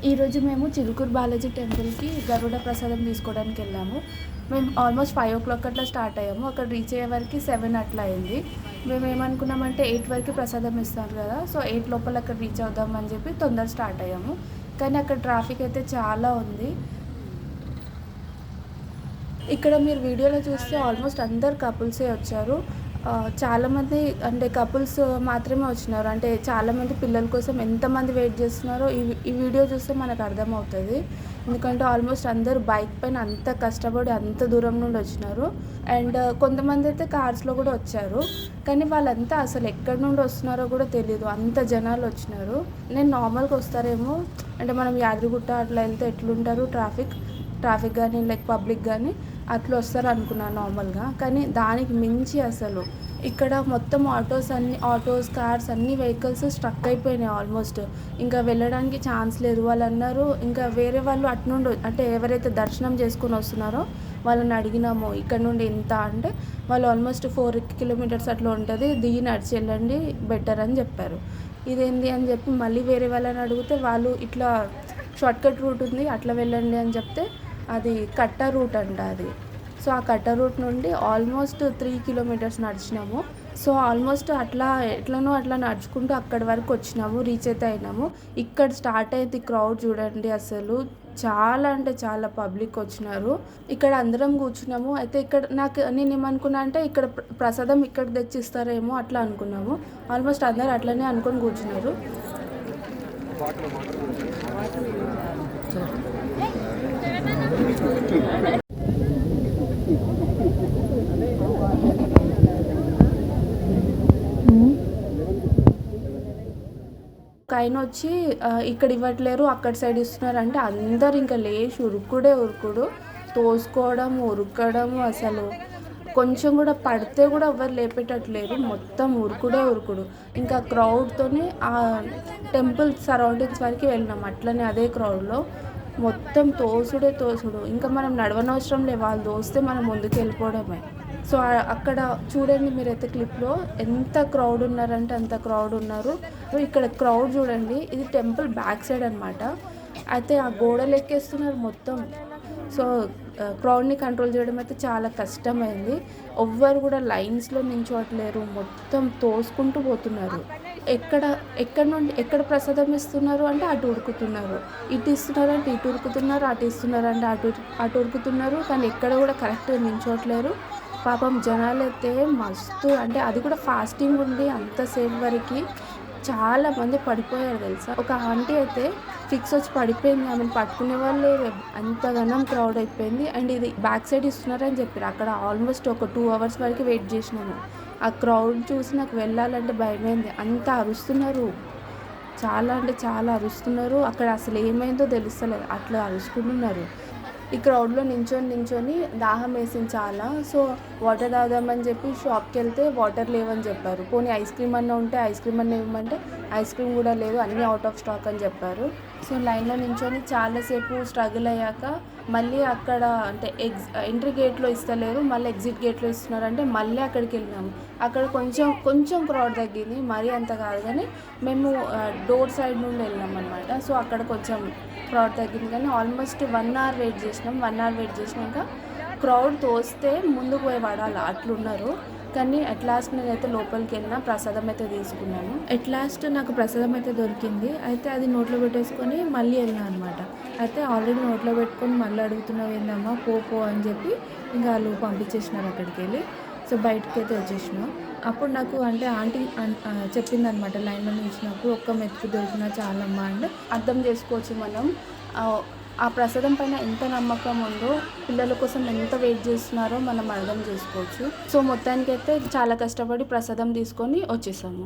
ఈరోజు మేము చిలుకూరు బాలాజీ టెంపుల్కి గరుడ ప్రసాదం తీసుకోవడానికి వెళ్ళాము. మేము ఆల్మోస్ట్ 5 o'clock అట్లా స్టార్ట్ అయ్యాము. అక్కడ రీచ్ అయ్యే వరకు 7 అట్లా అయింది. మేము ఏమనుకున్నామంటే 8 వరకు ప్రసాదం ఇస్తారు కదా, సో 8 లోపల అక్కడ రీచ్ అవుదామని చెప్పి తొందర స్టార్ట్ అయ్యాము. కానీ అక్కడ ట్రాఫిక్ అయితే చాలా ఉంది. ఇక్కడ మీరు వీడియోలో చూస్తే ఆల్మోస్ట్ అందరు కపుల్సే వచ్చారు. చాలామంది అంటే కపుల్స్ మాత్రమే వచ్చినారు. అంటే చాలామంది పిల్లల కోసం ఎంతమంది వెయిట్ చేస్తున్నారో ఈ వీడియో చూస్తే మనకు అర్థమవుతుంది. ఎందుకంటే ఆల్మోస్ట్ అందరూ బైక్ పైన అంత కష్టపడి అంత దూరం నుండి వచ్చినారు. అండ్ కొంతమంది అయితే కార్స్లో కూడా వచ్చారు. కానీ వాళ్ళంతా అసలు ఎక్కడి నుండి వస్తున్నారో కూడా తెలియదు, అంత జనాలు వచ్చినారు. నేను నార్మల్గా వస్తారేమో అంటే మనం యాదగిరిగుట్ట అట్లా వెళ్తే ఎట్లుంటారు ట్రాఫిక్ కానీ లైక్ పబ్లిక్ కానీ అట్లా వస్తారు అనుకున్నాను నార్మల్గా. కానీ దానికి మించి అసలు ఇక్కడ మొత్తం ఆటోస్ కార్స్ అన్ని వెహికల్స్ స్ట్రక్ అయిపోయినాయి ఆల్మోస్ట్. ఇంకా వెళ్ళడానికి ఛాన్స్ లేదు. వాళ్ళు అన్నారు ఇంకా వేరే వాళ్ళు అటు నుండి అంటే ఎవరైతే దర్శనం చేసుకొని వస్తున్నారో వాళ్ళని అడిగినాము ఇక్కడ నుండి ఎంత అంటే వాళ్ళు ఆల్మోస్ట్ 4 kilometers అట్లా ఉంటుంది, దిగి నడిచి వెళ్ళండి బెటర్ అని చెప్పారు. ఇదేంటి అని చెప్పి మళ్ళీ వేరే వాళ్ళని అడిగితే వాళ్ళు ఇట్లా షార్ట్కట్ రూట్ ఉంది అట్లా వెళ్ళండి అని చెప్తే అది కట్ట రూట్ అంట అది. సో ఆ కట్ట రూట్ నుండి ఆల్మోస్ట్ 3 kilometers నడిచినాము. సో ఆల్మోస్ట్ అట్లా నడుచుకుంటూ అక్కడి వరకు వచ్చినాము, రీచ్ అయితే అయినాము. ఇక్కడ స్టార్ట్ అయింది క్రౌడ్ చూడండి, అసలు చాలా అంటే చాలా పబ్లిక్ వచ్చినారు. ఇక్కడ అందరం కూర్చున్నాము. అయితే నేను ఏమనుకున్నా అంటే ఇక్కడ ప్రసాదం ఇక్కడ తెచ్చిస్తారేమో అట్లా అనుకున్నాము. ఆల్మోస్ట్ అందరు అట్లనే అనుకొని కూర్చున్నారు. ఒక ఆయన వచ్చి ఇక్కడ ఇవ్వట్లేరు అక్కడ సైడ్ ఇస్తున్నారు అంటే అందరు ఇంకా లేచి ఉరుకుడు తోసుకోవడం ఉరకడము. అసలు కొంచెం కూడా పడితే కూడా ఎవరు లేపేటట్లేరు, మొత్తం ఉరుకుడు. ఇంకా క్రౌడ్తోనే ఆ టెంపుల్ సరౌండింగ్స్ వరకు వెళ్ళినాం. అట్లనే అదే క్రౌడ్లో మొత్తం తోసుడు. ఇంకా మనం నడవనవసరం లేదు, వాళ్ళు తోస్తే మనం ముందుకు వెళ్ళిపోవడమే. సో అక్కడ చూడండి మీరైతే క్లిప్లో ఎంత క్రౌడ్ ఉన్నారంటే అంత క్రౌడ్ ఉన్నారు. ఇక్కడ క్రౌడ్ చూడండి, ఇది టెంపుల్ బ్యాక్ సైడ్ అనమాట. అయితే ఆ గోడలు ఎక్కేస్తున్నారు మొత్తం. సో క్రౌడ్ని కంట్రోల్ చేయడం అయితే చాలా కష్టమైంది. ఎవ్వరు కూడా లైన్స్లో నించోట్లేరు, మొత్తం తోసుకుంటూ పోతున్నారు. ఎక్కడ ప్రసాదం ఇస్తున్నారు అంటే అటు ఉరుకుతున్నారు, ఇటు ఇస్తున్నారు అంటే ఇటు ఉరుకుతున్నారు, అటు ఇస్తున్నారు అంటే అటు ఉరుకుతున్నారు. కానీ ఎక్కడ కూడా కరెక్ట్గా నించోట్లేరు. పాపం జనాలు అయితే మస్తు అంటే అది కూడా ఫాస్టింగ్ ఉండి అంతసేపు వరకు చాలామంది పడిపోయారు తెలుసా. ఒక ఆంటీ అయితే ఫిక్స్ వచ్చి పడిపోయింది, ఆమెను పట్టుకునే వాళ్ళే అంతగానం క్రౌడ్ అయిపోయింది. అండ్ ఇది బ్యాక్ సైడ్ ఇస్తున్నారని చెప్పారు. అక్కడ ఆల్మోస్ట్ ఒక 2 hours వరకు వెయిట్ చేసినాము. ఆ క్రౌడ్ చూసి నాకు వెళ్ళాలంటే భయమైంది, అంత అరుస్తున్నారు, చాలా అంటే చాలా అరుస్తున్నారు. అక్కడ అసలు ఏమైందో తెలుస్తలేదు, అట్లా అరుచుకుంటున్నారు. ఈ క్రౌడ్లో నించొని దాహం వేసింది చాలా. సో వాటర్ తాగుదామని చెప్పి షాప్కి వెళ్తే వాటర్ లేవని చెప్పారు. పోనీ ఐస్ క్రీమ్ అన్న ఉంటే ఐస్ క్రీమ్ అన్న ఇవ్వమంటే ఐస్ క్రీమ్ కూడా లేదు, అన్నీ అవుట్ ఆఫ్ స్టాక్ అని చెప్పారు. సో లైన్లో నించొని చాలాసేపు స్ట్రగుల్ అయ్యాక మళ్ళీ అక్కడ అంటే ఎంట్రీ గేట్లో ఇస్తలేరు, మళ్ళీ ఎగ్జిట్ గేట్లో ఇస్తున్నారంటే మళ్ళీ అక్కడికి వెళ్ళినాము. అక్కడ కొంచెం క్రౌడ్ తగ్గింది, మరీ అంత కాదు. కానీ మేము డోర్ సైడ్ నుండి వెళ్ళినాం అనమాట. సో అక్కడ కొంచెం క్రౌడ్ తగ్గింది. కానీ ఆల్మోస్ట్ 1 hour వెయిట్ చేసినాం. 1 hour వెయిట్ చేసినాక క్రౌడ్ తోస్తే ముందుకు పోయి పడాలి అట్లున్నారు. కానీ అట్ లాస్ట్ నేనైతే లోపలికి వెళ్ళిన ప్రసాదం అయితే తీసుకున్నాను. అట్ లాస్ట్ నాకు ప్రసాదం అయితే దొరికింది. అయితే అది నోట్లో పెట్టేసుకొని మళ్ళీ వెళ్ళినా అనమాట. అయితే ఆల్రెడీ నోట్లో పెట్టుకొని మళ్ళీ అడుగుతున్నావు ఏందమ్మా పో అని చెప్పి ఇంకా వాళ్ళు పంపించేసినారు అక్కడికి వెళ్ళి. సో బయటకి అయితే వచ్చేసినాం. అప్పుడు నాకు అంటే ఆంటీ చెప్పిందనమాట, లైన్లో నిలిచినప్పుడు ఒక్క మెతుకు దొరికినా చాలమ్మా అంటే అర్థం చేసుకోవచ్చు మనం ఆ ప్రసాదం పైన ఎంత నమ్మకం ఉందో, పిల్లల కోసం ఎంత వెయిట్ చేస్తున్నారో మనం అర్థం చేసుకోవచ్చు. సో మొత్తానికైతే చాలా కష్టపడి ప్రసాదం తీసుకొని వచ్చేసాము.